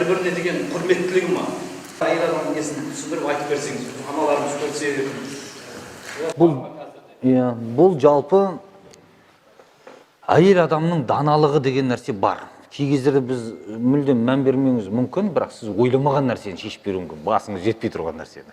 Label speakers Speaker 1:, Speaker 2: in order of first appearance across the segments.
Speaker 1: бір-біріне деген құрметтілігі ма? Әйел адамның несін түсіндіріп айтып берсеңіз, аналарымыз көрсе.
Speaker 2: Бұл жалпы әйел адамның даналығы деген нәрсе бар. Кей кездерде біз мүлдем мән бермеуіңіз мүмкін, бірақ сіз ойламаған нәрсені шешіп беруі мүмкін, басыңыз жетпей тұрған нәрсені.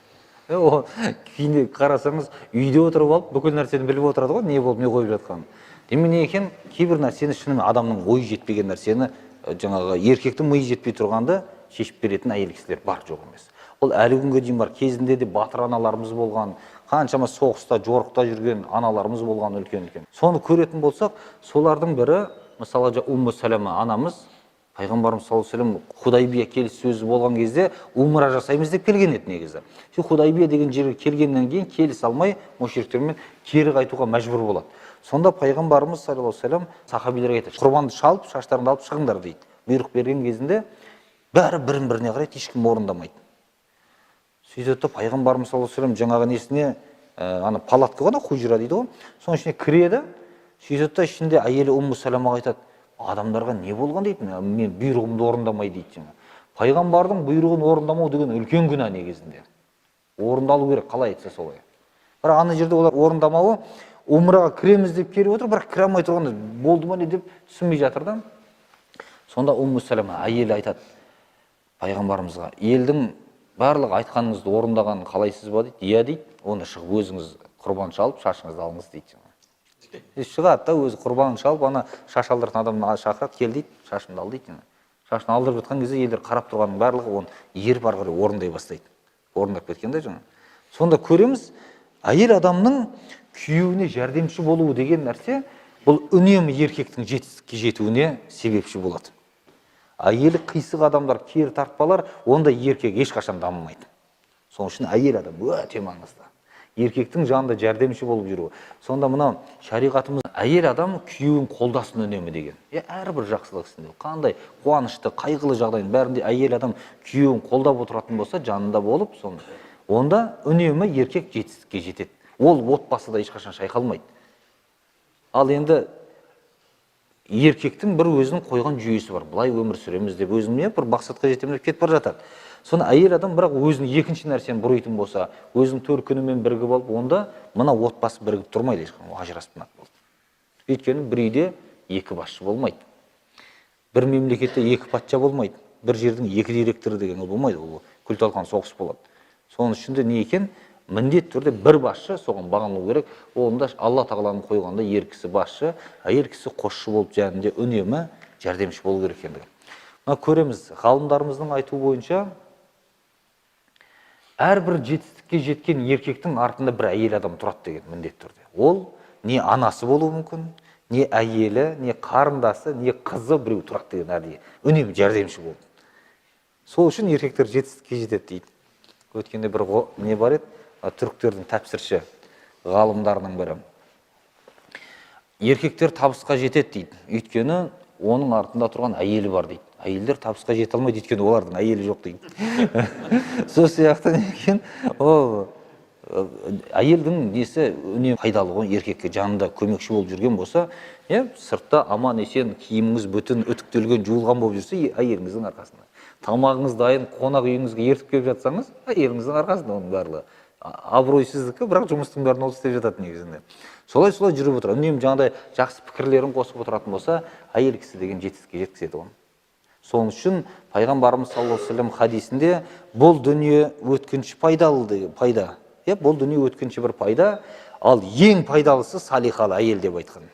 Speaker 2: Кейінде қарасаңыз, үйде отырып алып, бүкіл нәрсені біліп отырады ғой, не болып, не қойып жатқанын. Демек не екен, кейбір нәрсені шынымен адамның ойы жетпеген нәрсені, жаңағы еркектің миы жетпей тұрғанды шешіп беретін әйел кісілер бар, жоқ емес. Ол әлі күнге дейін бар. Кезінде де батыр аналарымыз болған, қаншама соғыста, жорықта жүрген аналарымыз болған үлкен-үлкен. Соны көретін болсақ, солардың бірі, мысалы, Умму Салама анамыз, Пайғамбарымыз саллаллаху алейхи ва саллям Худайбия келіссөзі болған кезде умра жасаймыз деп келген еді негізі. Худайбия деген жерге келгеннен кейін келісе алмай мушриктермен кері қайтуға мәжбүр болады. Сонда Пайғамбарымыз саллаллаху алейхи ва саллям сахабилерге айтады: құрбанды шалып, шаштарыңды алып шығыңдар дейді. Бұйрық берген кезінде бәрі бірін-біріне қарайды, ешкім орындамайды. Сөйтеді де Пайғамбарымыз саллаллаху алейхи ва саллям жаңағы несіне, ана палатка ғой, хужра дейді ғой, соның ішіне кіреді. Сөйтеді де ішінде әйелі Умму Саламаға айтады: адамдарға не болған дейді, мен бұйрығымды орындамай дейді. Пайғамбардың бұйрығын орындамау деген үлкен күнә негізінде. Орындалу керек, қалай айтса солай. Бірақ ана жерде олар орындамауы, умраға кіреміз деп келіп отыр, бірақ кіре алмай тұрғанда болды ма не деп түсінбей жатыр да. Сонда Умму Салама әйелі айтады Пайғамбарымызға: елдің барлық айтқаныңызды орындағанын қалайсыз ба дейді. Иә дейді. Оны шығып өзіңіз құрбан шалып, шашыңызды алыңыз дейді. Шығады да, өзі құрбанын шалып, ана шаш алдыратын адамды шақырады, кел дейді, шашымды ал дейді. Шашын алдырып жатқан кезде елдер қарап тұрғанның барлығы оны еріп ары қарай орындай бастайды. Орындап кеткен де жаңа. Сонда көреміз, әйел адамның күйеуіне жәрдемші болуы деген нәрсе, бұл үнемі еркектің жетістікке жетуіне себепші болады. Әйелі қисық адамдар, кері тартпалар, онда еркек ешқашан дамымайды. Соның үшін әйел адам өте маңызды. Еркектің жанында жәрдемші болып жүруі. Сонда мына шариғатымыз әйел адам күйеуін қолдасын үнемі деген. Әрбір жақсылық ісінде, қандай қуанышты, қайғылы жағдайдың бәрінде әйел адам күйеуін қолдап отыратын болса, жанында болып, онда үнемі еркек жетістікке жетеді. Ол отбасыда ешқашан шайқалмайды. Ал енді еркектің бір өзінің қойған жүйесі бар. Бұлай өмір сүреміз деп, өзіне бір мақсатқа жетемін деп кетіп бара жатады. Соны әйел адам бірақ өзінің екінші нәрсені бұрайтын болса, өзінің төркінімен бірігіп алып, онда мына отбасы бірігіп тұрмайды, ешқашан ажыраспайды болды. Өйткені бір үйде екі басшы болмайды. Бір мемлекетте екі патша болмайды. Бір жердің екі директоры деген болмайды. Ол күл-талқан соғыс болады. Соның ішінде не екен? Міндет түрде бір басшы, соған бағыну керек. Онда Алла тағаланың қойғанда ер кісі басшы, әйел кісі қосшы болып жәнінде үнемі жәрдемші болу керек екендігі. Мына көреміз, ғалымдарымыздың айтуы бойынша әрбір жетістікке жеткен еркектің артында бір әйел адам тұрады деген міндет түрде. Ол не анасы болуы мүмкін, не әйелі, не қарындасы, не қызы біреу тұрады деген әдейі. Үнемі жәрдемші болды. Сол үшін еркектер жетістікке жетеді дейді. Өткенде бір не бар еді, түріктердің тәпсірші ғалымдарының бірі. Еркектер табысқа жетеді дейді. Өйткені оның артында тұрған әйелі бар дейді. Әйелдер табысқа жете алмайды, өйткені олардың әйелі жоқ дейді. Сол сияқты екен, әйелдің несі үнемі пайдалы ғой, еркекке жанында көмекші болып жүрген болса, сыртта аман есен, киіміңіз бүтін, үтіктелген, жуылған болып жүрсе, әйеліңіздің арқасында. Тамағыңыз дайын, қонақ үйіңізге ертіп келіп жатсаңыз, әйеліңіздің арқасында оның барлығы. Абыройсыздікі, бірақ жұмыстың бәрін ол істеп жатады негізінде. Солай жүріп отырады. Үнемі жаңағыдай жақсы пікірлерін қосып отыратын болса, әйел кісі деген жетістікке жеткізеді оны. Соның үшін Пайғамбарымыз саллаллаху алейхи ва саллям хадисінде бұл дүние өткінші пайда. Бұл дүние өткінші бір пайда, ал ең пайдалысы салихалы әйел деп айтқан.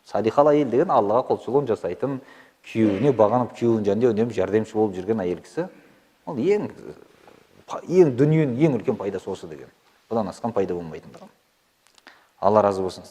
Speaker 2: Салихалы әйел деген Аллаға құлшылығын жасайтын, күйеуіне бағынып, күйеуінің жанында үнемі жәрдемші болып жүрген әйел кісі. Ол ең дүниенің ең үлкен пайдасы осы деген. Бұдан асқан пайда болмайтындығы. Алла разы болсын.